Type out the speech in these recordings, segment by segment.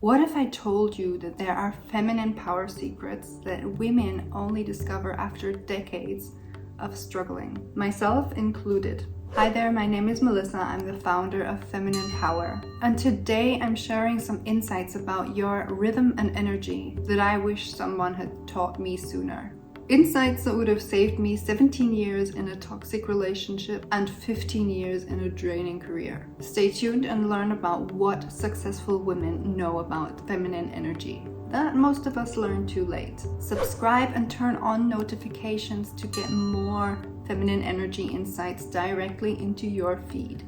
What if I told you that there are feminine power secrets that women only discover after decades of struggling, myself included? Hi there, my name is Melissa. I'm the founder of Feminine Power, and today I'm sharing some insights about your rhythm and energy that I wish someone had taught me sooner. Insights that would have saved me 17 years in a toxic relationship and 15 years in a draining career. Stay tuned and learn about what successful women know about feminine energy that most of us learn too late. Subscribe and turn on notifications to get more feminine energy insights directly into your feed.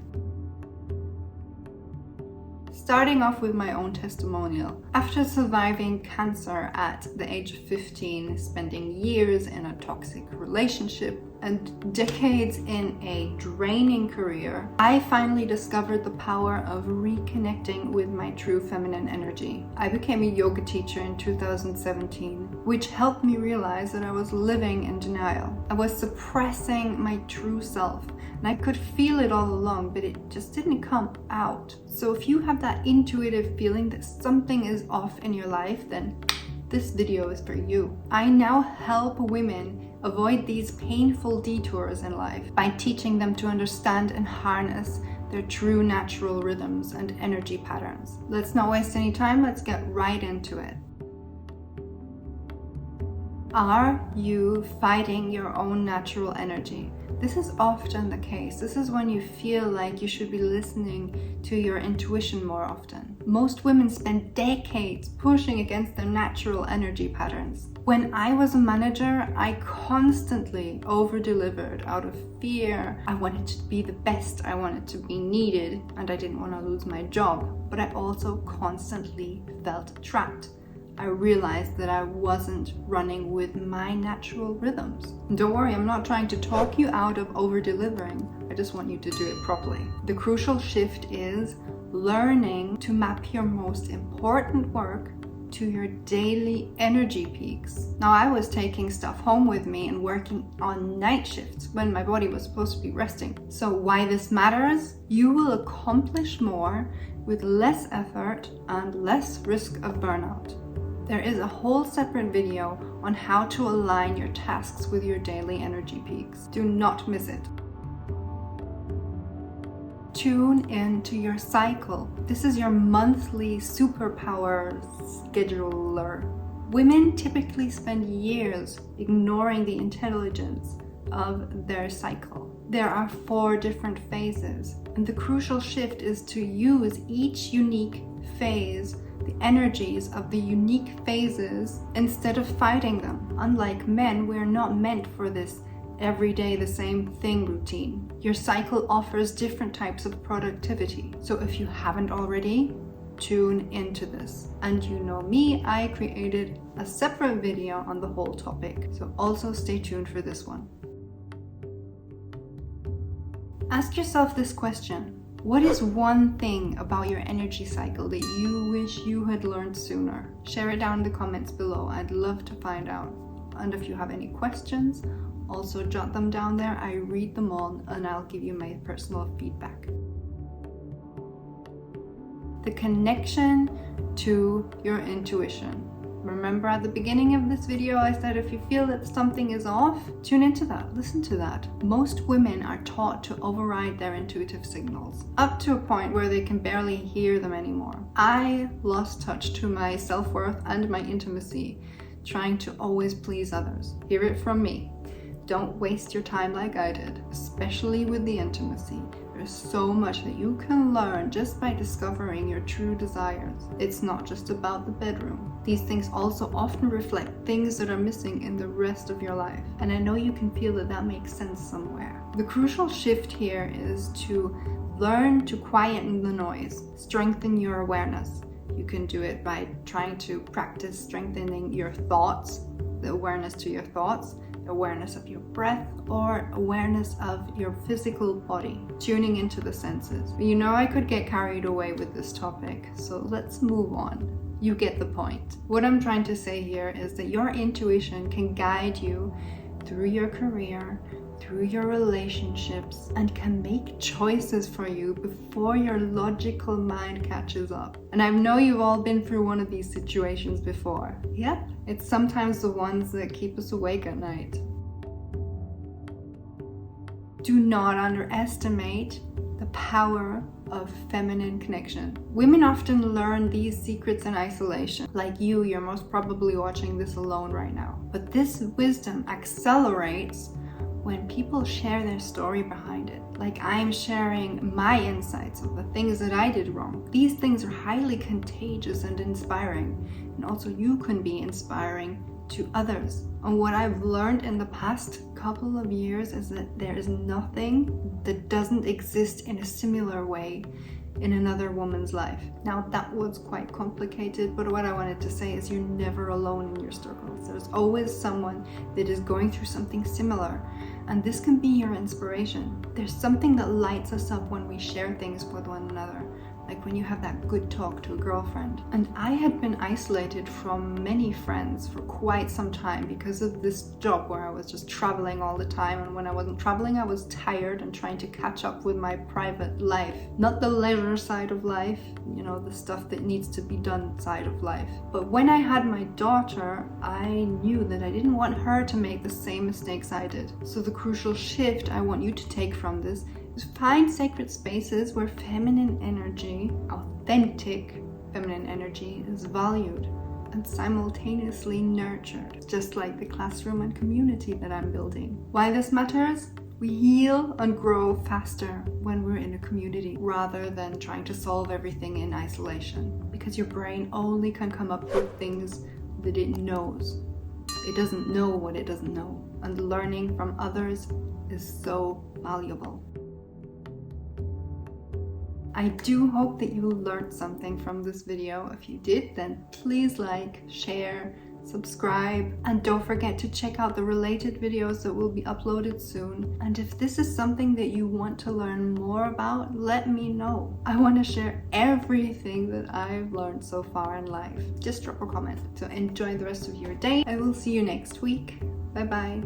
Starting off with my own testimonial. After surviving cancer at the age of 15, spending years in a toxic relationship, and decades in a draining career, I finally discovered the power of reconnecting with my true feminine energy. I became a yoga teacher in 2017, which helped me realize that I was living in denial. I was suppressing my true self, and I could feel it all along, but it just didn't come out. So if you have that intuitive feeling that something is off in your life, then this video is for you. I now help women avoid these painful detours in life by teaching them to understand and harness their true natural rhythms and energy patterns. Let's not waste any time, let's get right into it. Are you fighting your own natural energy? This is often the case. This is when you feel like you should be listening to your intuition more often. Most women spend decades pushing against their natural energy patterns. When I was a manager, I constantly over-delivered out of fear. I wanted to be the best, I wanted to be needed, and I didn't want to lose my job. But I also constantly felt trapped. I realized that I wasn't running with my natural rhythms. Don't worry, I'm not trying to talk you out of over-delivering. I just want you to do it properly. The crucial shift is learning to map your most important work to your daily energy peaks. Now, I was taking stuff home with me and working on night shifts when my body was supposed to be resting. So why this matters? You will accomplish more with less effort and less risk of burnout. There is a whole separate video on how to align your tasks with your daily energy peaks. Do not miss it. Tune into your cycle. This is your monthly superpower scheduler. Women typically spend years ignoring the intelligence of their cycle. There are 4 different phases, and the crucial shift is to use each unique phase, the energies of the unique phases, instead of fighting them. Unlike men, we're not meant for this every day the same thing routine. Your cycle offers different types of productivity. So if you haven't already, tune into this. And you know me, I created a separate video on the whole topic. So also stay tuned for this one. Ask yourself this question. What is one thing about your energy cycle that you wish you had learned sooner? Share it down in the comments below. I'd love to find out. And if you have any questions, also jot them down there. I read them all and I'll give you my personal feedback. The connection to your intuition. Remember at the beginning of this video, I said if you feel that something is off, tune into that, listen to that. Most women are taught to override their intuitive signals, up to a point where they can barely hear them anymore. I lost touch to my self-worth and my intimacy, trying to always please others. Hear it from me. Don't waste your time like I did, especially with the intimacy. There's so much that you can learn just by discovering your true desires. It's not just about the bedroom. These things also often reflect things that are missing in the rest of your life. And I know you can feel that that makes sense somewhere. The crucial shift here is to learn to quieten the noise, strengthen your awareness. You can do it by trying to practice strengthening your thoughts, the awareness to your thoughts, awareness of your breath, or awareness of your physical body, tuning into the senses. You know, I could get carried away with this topic, so let's move on. You get the point. What I'm trying to say here is that your intuition can guide you through your career, through your relationships and can make choices for you before your logical mind catches up. And I know you've all been through one of these situations before. Yep, it's sometimes the ones that keep us awake at night. Do not underestimate the power of feminine connection. Women often learn these secrets in isolation. Like you're most probably watching this alone right now. But this wisdom accelerates when people share their story behind it. Like I'm sharing my insights of the things that I did wrong. These things are highly contagious and inspiring. And also you can be inspiring to others. And what I've learned in the past couple of years is that there is nothing that doesn't exist in a similar way in another woman's life. Now that was quite complicated, but what I wanted to say is you're never alone in your struggles. There's always someone that is going through something similar, and this can be your inspiration. There's something that lights us up when we share things with one another. Like when you have that good talk to a girlfriend. And I had been isolated from many friends for quite some time because of this job where I was just traveling all the time. And when I wasn't traveling, I was tired and trying to catch up with my private life. Not the leisure side of life, the stuff that needs to be done side of life. But when I had my daughter, I knew that I didn't want her to make the same mistakes I did. So the crucial shift I want you to take from this is find sacred spaces where feminine energy, authentic feminine energy, is valued and simultaneously nurtured, just like the classroom and community that I'm building. Why this matters? We heal and grow faster when we're in a community rather than trying to solve everything in isolation, because your brain only can come up with things that it knows. It doesn't know what it doesn't know, and learning from others is so valuable. I do hope that you learned something from this video. If you did, then please like, share, subscribe, and don't forget to check out the related videos that will be uploaded soon. And if this is something that you want to learn more about, let me know. I want to share everything that I've learned so far in life. Just drop a comment. So enjoy the rest of your day. I will see you next week. Bye bye.